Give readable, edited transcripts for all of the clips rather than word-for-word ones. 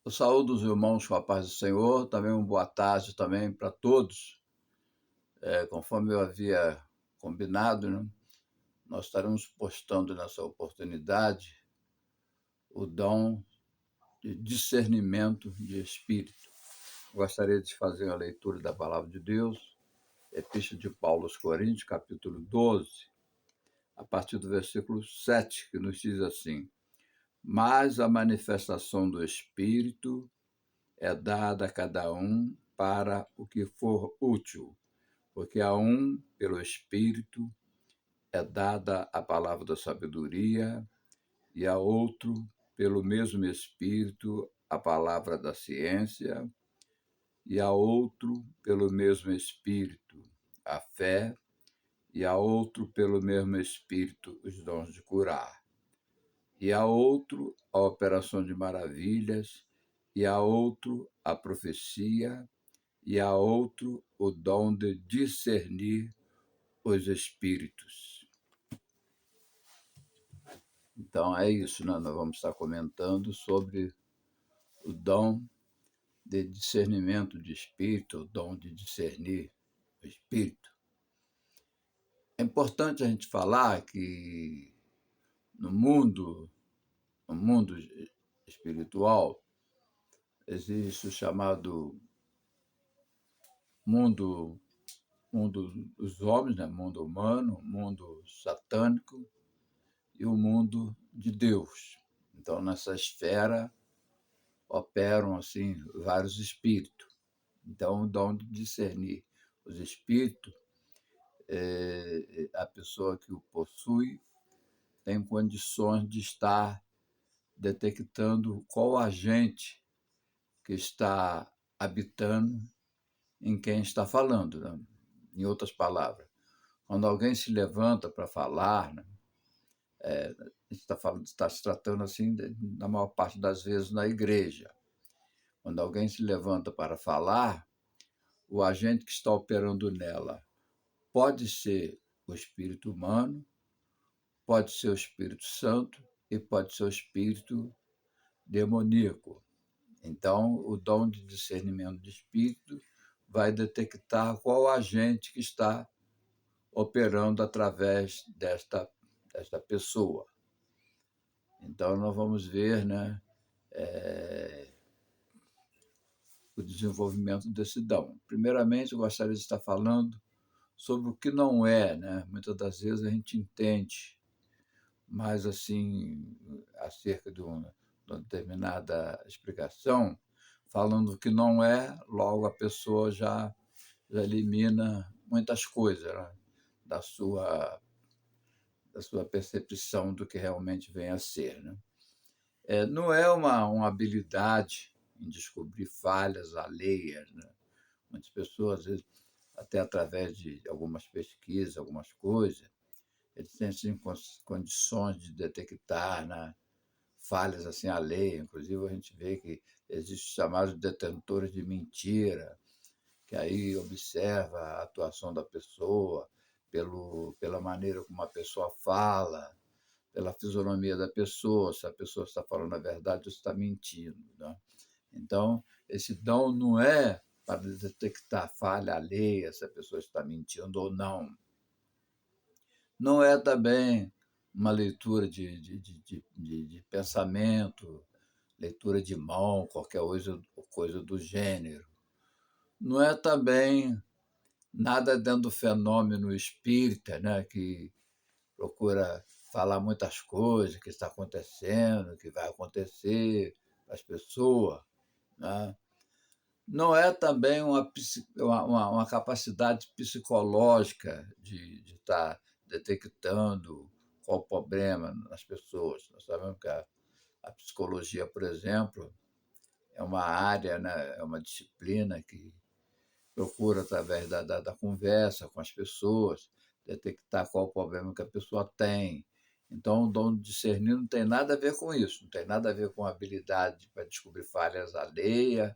Eu saúdo os irmãos com a paz do Senhor, também uma boa tarde também para todos. Conforme eu havia combinado, né, nós estaremos postando nessa oportunidade o dom de discernimento de espírito. Gostaria de fazer a leitura da palavra de Deus, Epístola de Paulo aos Coríntios, capítulo 12, a partir do versículo 7, que nos diz assim: Mas a manifestação do Espírito é dada a cada um para o que for útil, porque a um, pelo Espírito, é dada a palavra da sabedoria, e a outro, pelo mesmo Espírito, a palavra da ciência, e a outro, pelo mesmo Espírito, a fé, e a outro, pelo mesmo Espírito, os dons de curar, e a outro, a operação de maravilhas, e a outro, a profecia, e a outro o dom de discernir os espíritos. Então é isso, né? Nós vamos estar comentando sobre o dom de discernimento de espírito, o dom de discernir o espírito. É importante a gente falar que no mundo espiritual existe o chamado mundo dos homens, né? Mundo humano, mundo satânico e o mundo de Deus. Então, nessa esfera operam assim vários espíritos. Então, o dom de discernir os espíritos, a pessoa que o possui tem condições de estar detectando qual agente que está habitando em quem está falando, né? Em outras palavras, quando alguém se levanta para falar, né? Está se tratando assim, na maior parte das vezes, na igreja. Quando alguém se levanta para falar, o agente que está operando nela pode ser o espírito humano, pode ser o Espírito Santo e pode ser o espírito demoníaco. Então, o dom de discernimento de espírito vai detectar qual agente que está operando através desta pessoa. Então, nós vamos ver, né, o desenvolvimento desse dom. Primeiramente, eu gostaria de estar falando sobre o que não é, né? Muitas das vezes a gente entende, mas assim, acerca de uma determinada explicação, falando o que não é, logo a pessoa já elimina muitas coisas, né? da sua da sua percepção do que realmente vem a ser, né? Não é uma habilidade em descobrir falhas alheias, né? Muitas pessoas, às vezes, até através de algumas pesquisas, algumas coisas, eles têm assim, condições de detectar, né, falhas assim alheias. Inclusive, a gente vê que existem chamados detentores de mentira, que aí observa a atuação da pessoa pela maneira como a pessoa fala, pela fisionomia da pessoa, se a pessoa está falando a verdade ou está mentindo, né? Então, esse dom não é para detectar falha alheia, se a pessoa está mentindo ou não. Não é também uma leitura de pensamento, leitura de mão, qualquer coisa do gênero. Não é também nada dentro do fenômeno espírita, né, que procura falar muitas coisas que está acontecendo, que vai acontecer para as pessoas, né? Não é também uma capacidade psicológica de estar detectando qual o problema nas pessoas. Nós sabemos que a psicologia, por exemplo, é uma área, né, é uma disciplina que procura, através da conversa com as pessoas, detectar qual o problema que a pessoa tem. Então, o dom de discernir não tem nada a ver com isso, não tem nada a ver com a habilidade para descobrir falhas alheias,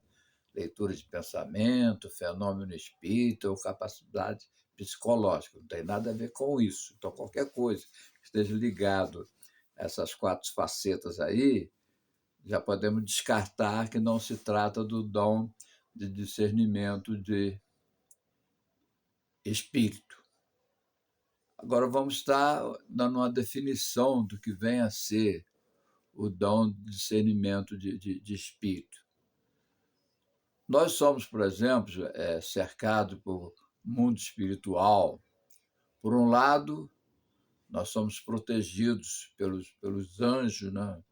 leitura de pensamento, fenômeno espírita ou capacidade psicológica. Não tem nada a ver com isso. Então, qualquer coisa que esteja ligado a essas quatro facetas aí já podemos descartar que não se trata do dom de discernimento de espírito. Agora vamos estar dando uma definição do que vem a ser o dom de discernimento de espírito. Nós somos, por exemplo, cercados por mundo espiritual. Por um lado, nós somos protegidos pelos anjos, né?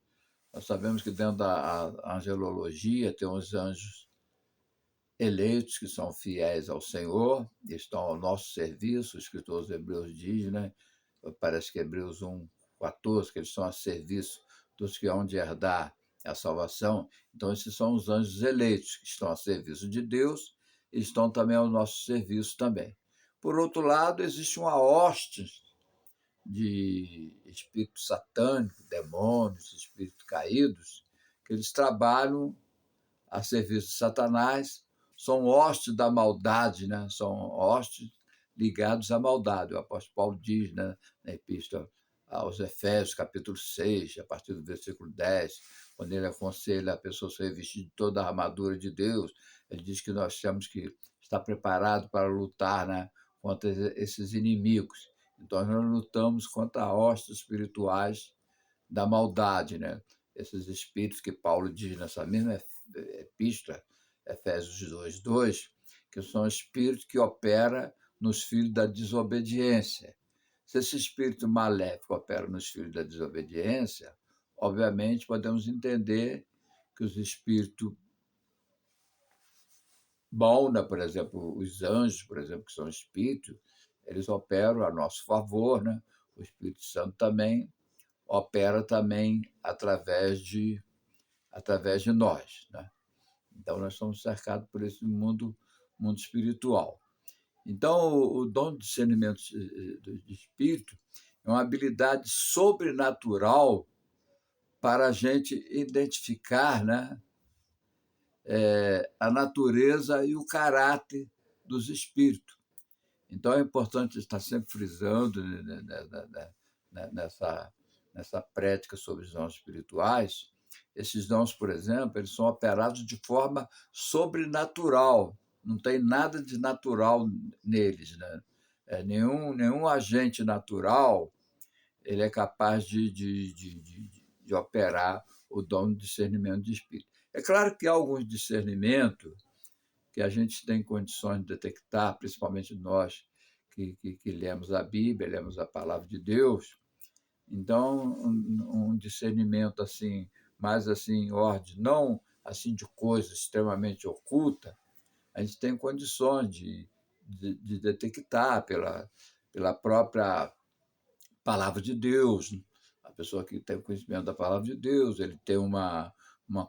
Nós sabemos que dentro da angelologia tem os anjos eleitos que são fiéis ao Senhor, estão ao nosso serviço, o escritor aos Hebreus diz, né? Parece que Hebreus 1:14, que eles estão a serviço dos que hão de herdar a salvação. Então, esses são os anjos eleitos, que estão a serviço de Deus e estão também ao nosso serviço também. Por outro lado, existe uma hoste de espíritos satânicos, demônios, espíritos caídos, que eles trabalham a serviço de Satanás, são hostes da maldade, né? São hostes ligados à maldade. O apóstolo Paulo diz, né, na epístola aos Efésios, capítulo 6, a partir do versículo 10, quando ele aconselha a pessoa a se revestir de toda a armadura de Deus, ele diz que nós temos que estar preparados para lutar, né, contra esses inimigos. Então, nós lutamos contra hostes espirituais da maldade, né? Esses espíritos que Paulo diz nessa mesma epístola, Efésios 2:2, que são espíritos que operam nos filhos da desobediência. Se esse espírito maléfico opera nos filhos da desobediência, obviamente podemos entender que os espíritos bons, né? Por exemplo, os anjos, por exemplo, que são espíritos, eles operam a nosso favor, né? O Espírito Santo também opera também através de nós, né? Então, nós somos cercados por esse mundo espiritual. Então, o dom de discernimento de espírito é uma habilidade sobrenatural para a gente identificar, né, a natureza e o caráter dos espíritos. Então, é importante estar sempre frisando, nessa prática sobre os dons espirituais. Esses dons, por exemplo, eles são operados de forma sobrenatural, não tem nada de natural neles, né? Nenhum agente natural ele é capaz de operar o dom de discernimento de espírito. É claro que há alguns discernimentos que a gente tem condições de detectar, principalmente nós que lemos a Bíblia, lemos a palavra de Deus. Então, um discernimento assim, mais assim, ordem, não assim de coisa extremamente oculta, a gente tem condições de detectar pela própria palavra de Deus. A pessoa que tem conhecimento da palavra de Deus, ele tem uma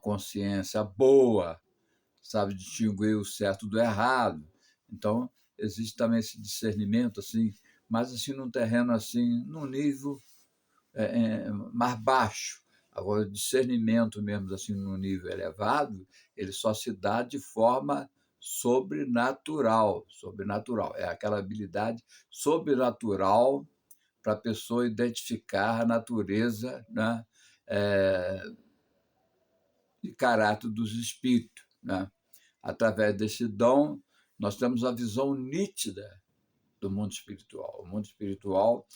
consciência boa, sabe distinguir o certo do errado. Então, existe também esse discernimento, assim, mas assim, num terreno assim, num nível mais baixo. Agora, o discernimento mesmo, assim, num nível elevado, ele só se dá de forma sobrenatural. Sobrenatural. É aquela habilidade sobrenatural para a pessoa identificar a natureza, né, e caráter dos espíritos, né? Através desse dom, nós temos a visão nítida do mundo espiritual. O mundo espiritual,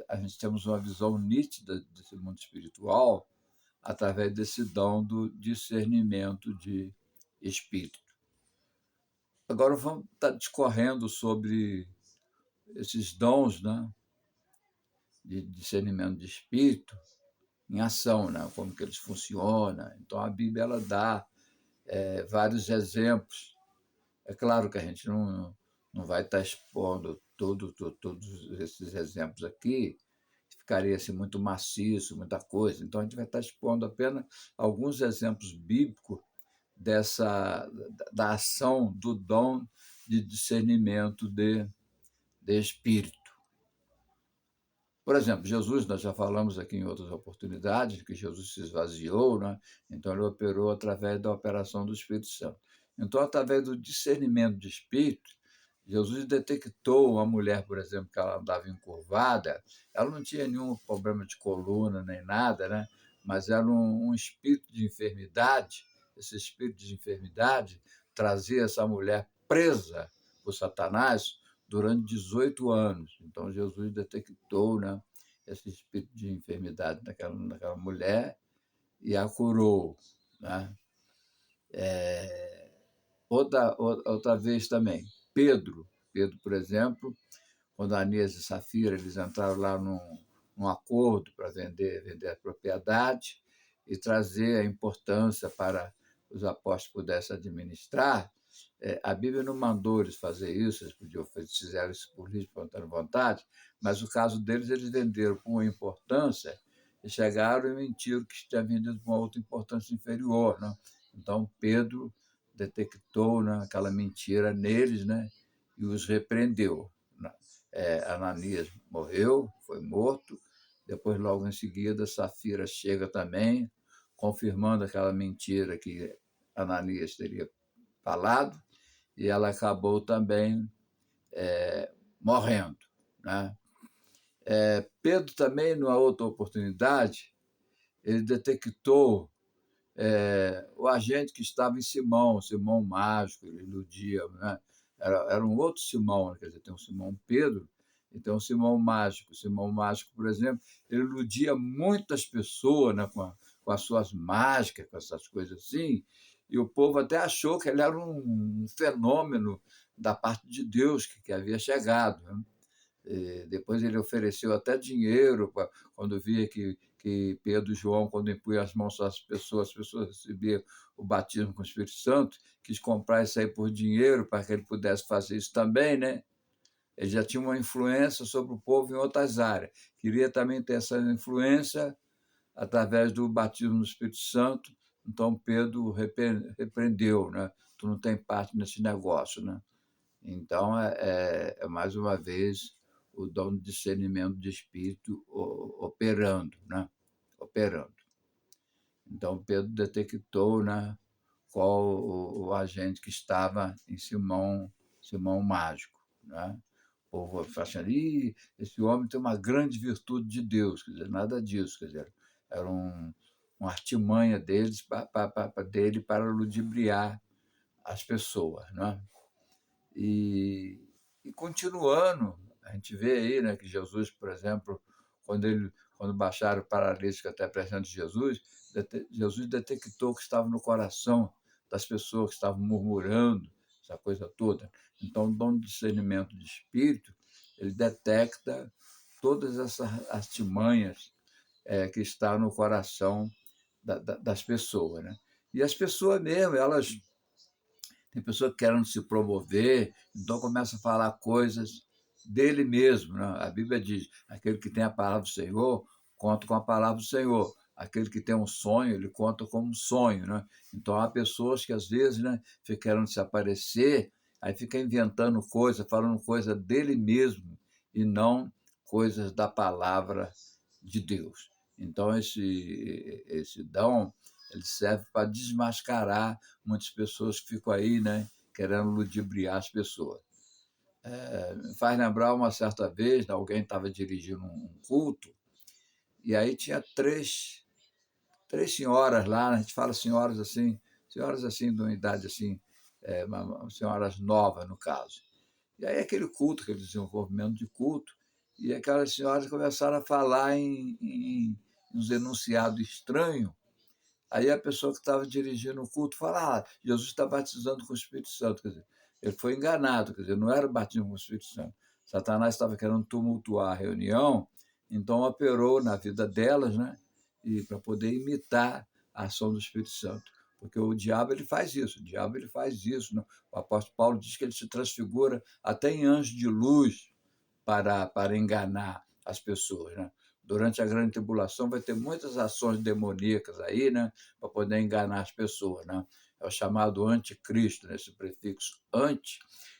a gente temos uma visão nítida desse mundo espiritual através desse dom do discernimento de espírito. Agora vamos estar discorrendo sobre esses dons, né, de discernimento de espírito em ação, né, como que eles funcionam. Então a Bíblia ela dá vários exemplos. É claro que a gente não vai estar expondo todos esses exemplos aqui, ficaria assim, muito maciço, muita coisa. Então, a gente vai estar expondo apenas alguns exemplos bíblicos da ação do dom de discernimento de espírito. Por exemplo, Jesus, nós já falamos aqui em outras oportunidades, que Jesus se esvaziou, né? Então ele operou através da operação do Espírito Santo. Então, através do discernimento de espírito, Jesus detectou uma mulher, por exemplo, que ela andava encurvada, ela não tinha nenhum problema de coluna nem nada, né? mas era um espírito de enfermidade. Esse espírito de enfermidade trazia essa mulher presa por Satanás durante 18 anos. Então, Jesus detectou, né, esse espírito de enfermidade naquela mulher e a curou. Né? Outra vez também, Pedro, por exemplo, quando Ananias e Safira eles entraram lá num acordo para vender a propriedade e trazer a importância para os apóstolos pudessem administrar, a Bíblia não mandou eles fazer isso, eles fizeram isso por livre espontânea vontade, mas o caso deles, eles venderam com uma importância e chegaram e mentiram que tinha vendido com uma outra importância inferior. Né? Então, Pedro detectou, né, aquela mentira neles, né, e os repreendeu. Né? Ananias morreu, foi morto, depois, logo em seguida, Safira chega também, confirmando aquela mentira que Ananias teria falado, e ela acabou também morrendo. Né? Pedro também, numa outra oportunidade, ele detectou o agente que estava em Simão mágico, ele iludia, né? Era um outro Simão, quer dizer, tem um Simão Pedro e tem um Simão mágico. O Simão mágico, por exemplo, ele iludia muitas pessoas, né, com as suas mágicas, com essas coisas assim, e o povo até achou que ele era um fenômeno da parte de Deus que havia chegado. Né? Depois ele ofereceu até dinheiro quando via que Pedro e João, quando impunham as mãos às pessoas, as pessoas recebiam o batismo com o Espírito Santo, quis comprar isso aí por dinheiro para que ele pudesse fazer isso também, né? Ele já tinha uma influência sobre o povo em outras áreas. Queria também ter essa influência através do batismo no Espírito Santo. Então Pedro repreendeu, né? Tu não tem parte nesse negócio, né? Então, mais uma vez o dom de discernimento de espírito operando, né? Operando. Então, Pedro detectou, né, qual o agente que estava em Simão mágico. Né? O povo fala assim, esse homem tem uma grande virtude de Deus, quer dizer, nada disso, quer dizer, era uma artimanha dele para ludibriar as pessoas. Né? E, e continuando, a gente vê aí, né, que Jesus, por exemplo, quando baixaram o paralítico até a presença de Jesus, Jesus detectou que estava no coração das pessoas que estavam murmurando, essa coisa toda. Então, o dom de discernimento de espírito, ele detecta todas essas artimanhas que estão no coração das pessoas. Né? E as pessoas mesmo, elas tem pessoa que querendo se promover, então começa a falar coisas dele mesmo. Né? A Bíblia diz: aquele que tem a palavra do Senhor, conta com a palavra do Senhor. Aquele que tem um sonho, ele conta como um sonho. Né? Então há pessoas que às vezes, né, ficam querendo se aparecer, aí fica inventando coisa, falando coisa dele mesmo e não coisas da palavra de Deus. Então esse dom ele serve para desmascarar muitas pessoas que ficam aí, né, querendo ludibriar as pessoas. Me faz lembrar uma certa vez, né, alguém estava dirigindo um culto, e aí tinha três senhoras lá, né, a gente fala senhoras assim, de uma idade assim, senhoras novas, no caso. E aí aquele culto, aquele desenvolvimento de culto, e aquelas senhoras começaram a falar em uns enunciados estranhos. Aí a pessoa que estava dirigindo o culto fala: Jesus está batizando com o Espírito Santo. Quer dizer, ele foi enganado, quer dizer, não era o batismo com o Espírito Santo. Satanás estava querendo tumultuar a reunião, então operou na vida delas, né? E para poder imitar a ação do Espírito Santo. Porque o diabo ele faz isso, Né? O apóstolo Paulo diz que ele se transfigura até em anjo de luz para enganar as pessoas. Né? Durante a grande tribulação vai ter muitas ações demoníacas aí, né, para poder enganar as pessoas. Né? É o chamado anticristo, né? Esse prefixo anti,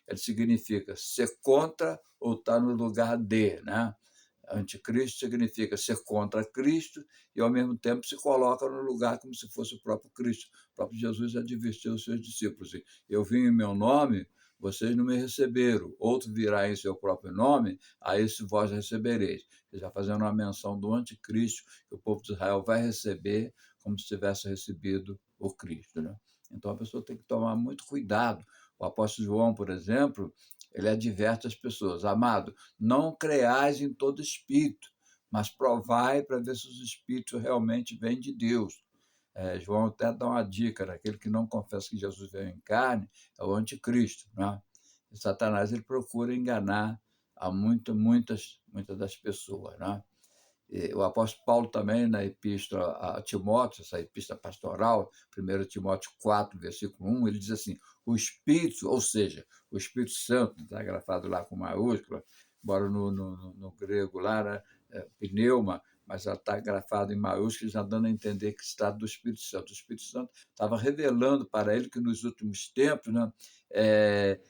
ele significa ser contra ou estar no lugar de. Né? Anticristo significa ser contra Cristo e, ao mesmo tempo, se coloca no lugar como se fosse o próprio Cristo. O próprio Jesus advertiu os seus discípulos: eu vim em meu nome, vocês não me receberam, outro virá em seu próprio nome, a esse vós recebereis. Já fazendo uma menção do anticristo, que o povo de Israel vai receber como se tivesse recebido o Cristo, né? Então a pessoa tem que tomar muito cuidado. O apóstolo João, por exemplo, ele adverte as pessoas: amado, não creais em todo espírito, mas provai para ver se os espíritos realmente vêm de Deus. João até dá uma dica, né? Aquele que não confessa que Jesus veio em carne é o anticristo, né? E Satanás ele procura enganar a muitas das pessoas, né? E o apóstolo Paulo também, na epístola a Timóteo, essa epístola pastoral, 1 Timóteo 4, versículo 1, ele diz assim: o Espírito, ou seja, o Espírito Santo, está grafado lá com maiúscula, embora no grego lá, né, pneuma, mas ela está grafado em maiúsculas, já dando a entender que se trata do Espírito Santo. O Espírito Santo estava revelando para ele que nos últimos tempos, né,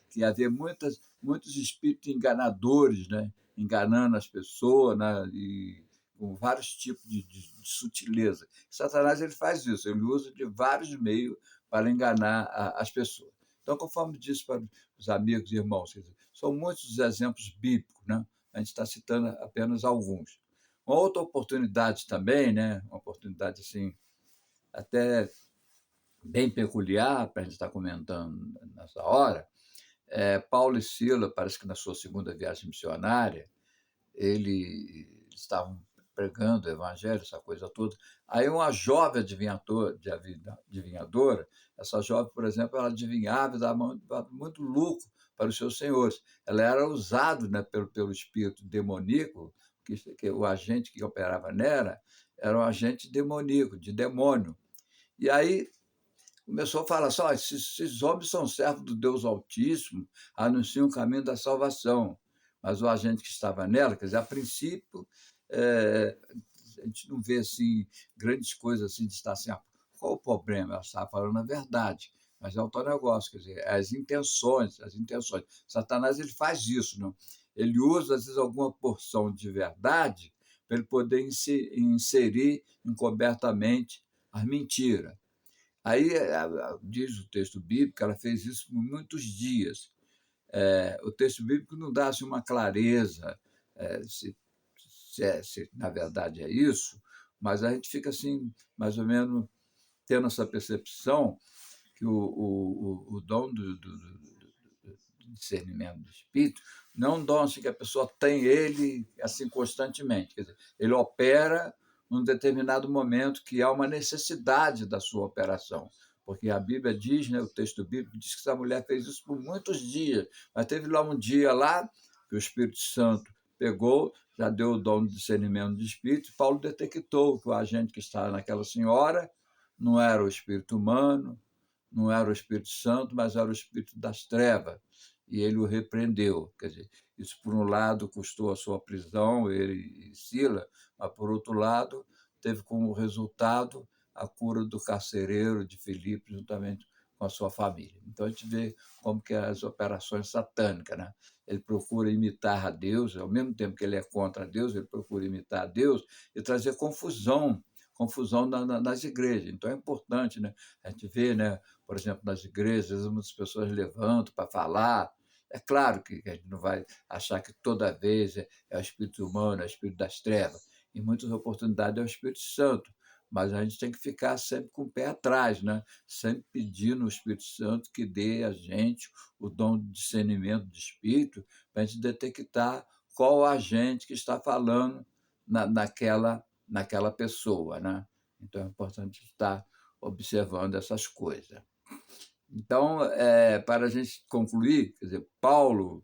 que havia muitos espíritos enganadores, né, enganando as pessoas, né, e com vários tipos de sutileza. Satanás ele faz isso, ele usa de vários meios para enganar as pessoas. Então, conforme disse para os amigos e irmãos, quer dizer, são muitos os exemplos bíblicos, né? A gente está citando apenas alguns. Uma outra oportunidade também, né? Uma oportunidade assim, até bem peculiar, para a gente estar comentando nessa hora, Paulo e Sila, parece que na sua segunda viagem missionária, eles estavam pregando o evangelho, essa coisa toda. Aí uma jovem adivinhadora, essa jovem, por exemplo, ela adivinhava e dava muito lucro para os seus senhores. Ela era usada, né, pelo espírito demoníaco, que o agente que operava nela era um agente demoníaco, de demônio. E aí começou a falar assim: oh, esses homens são servos do Deus Altíssimo, anunciam o caminho da salvação. Mas o agente que estava nela, quer dizer, a princípio, a gente não vê assim, grandes coisas assim de estar assim, qual o problema? Ela estava falando a verdade, mas é o tal negócio, quer dizer, as intenções. Satanás ele faz isso, não? Ele usa, às vezes, alguma porção de verdade para ele poder inserir encobertamente as mentiras. Aí diz o texto bíblico que ela fez isso por muitos dias. O texto bíblico não dá assim, uma clareza se na verdade é isso, mas a gente fica assim, mais ou menos, tendo essa percepção que o dom do discernimento do espírito não é um dom assim, que a pessoa tem ele assim constantemente. Quer dizer, ele opera num determinado momento que há uma necessidade da sua operação. Porque a Bíblia diz, né, o texto bíblico diz que essa mulher fez isso por muitos dias, mas teve lá um dia lá que o Espírito Santo pegou, já deu o dom de discernimento de espírito, e Paulo detectou que o agente que estava naquela senhora não era o espírito humano, não era o Espírito Santo, mas era o espírito das trevas. E ele o repreendeu. Quer dizer, isso, por um lado, custou a sua prisão, ele e Sila, mas, por outro lado, teve como resultado a cura do carcereiro de Filipe, juntamente com a sua família. Então, a gente vê como que as operações satânicas, né? Ele procura imitar a Deus, ao mesmo tempo que ele é contra Deus, ele procura imitar a Deus e trazer confusão nas igrejas. Então, é importante, né? A gente vê, né, por exemplo, nas igrejas, muitas pessoas levantam para falar. É claro que a gente não vai achar que toda vez é o espírito humano, é o espírito das trevas. Em muitas oportunidades é o Espírito Santo. Mas a gente tem que ficar sempre com o pé atrás, né? Sempre pedindo ao Espírito Santo que dê a gente o dom de discernimento de espírito para a gente detectar qual agente que está falando naquela pessoa, né? Então é importante estar observando essas coisas. Então, para a gente concluir, quer dizer, Paulo,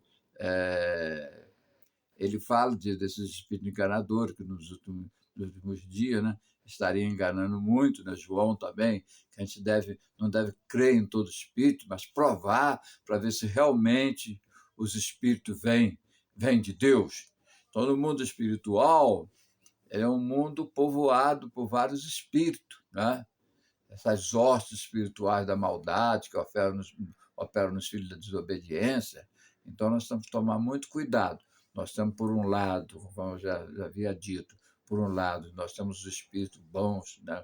ele fala desses espíritos enganadores que nos últimos dias, né, estariam enganando muito, né? João também, que a gente não deve crer em todo espírito, mas provar para ver se realmente os espíritos vêm de Deus. Então, no mundo espiritual, é um mundo povoado por vários espíritos, né? Essas hostes espirituais da maldade que operam nos filhos da desobediência. Então, nós temos que tomar muito cuidado. Nós temos, por um lado, como eu já havia dito, por um lado, nós temos os espíritos bons, né?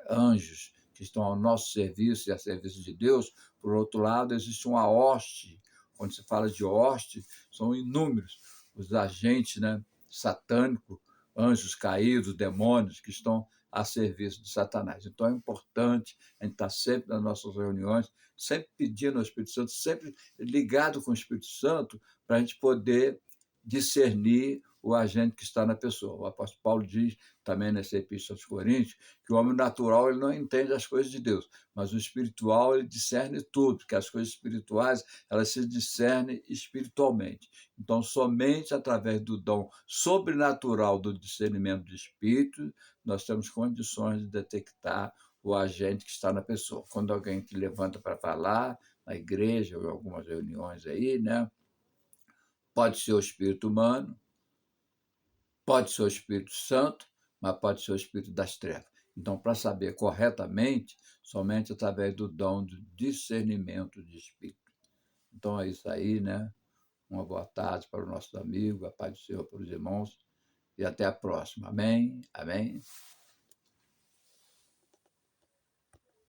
Anjos, que estão ao nosso serviço e a serviço de Deus. Por outro lado, existe uma hoste, Quando se fala de hoste, são inúmeros os agentes, né, satânicos, anjos caídos, demônios que estão a serviço de Satanás. Então é importante a gente estar sempre nas nossas reuniões, sempre pedindo ao Espírito Santo, sempre ligado com o Espírito Santo, para a gente poder discernir o agente que está na pessoa. O apóstolo Paulo diz também nessa epístola aos Coríntios que o homem natural ele não entende as coisas de Deus, mas o espiritual ele discerne tudo, porque as coisas espirituais elas se discernem espiritualmente. Então, somente através do dom sobrenatural do discernimento de espírito, nós temos condições de detectar o agente que está na pessoa. Quando alguém se levanta para falar, na igreja ou em algumas reuniões aí, né? Pode ser o espírito humano, pode ser o Espírito Santo, mas pode ser o Espírito das trevas. Então, para saber corretamente, somente através do dom do discernimento de espírito. Então, é isso aí, né? Uma boa tarde para os nossos amigos, a paz do Senhor para os irmãos, e até a próxima. Amém? Amém?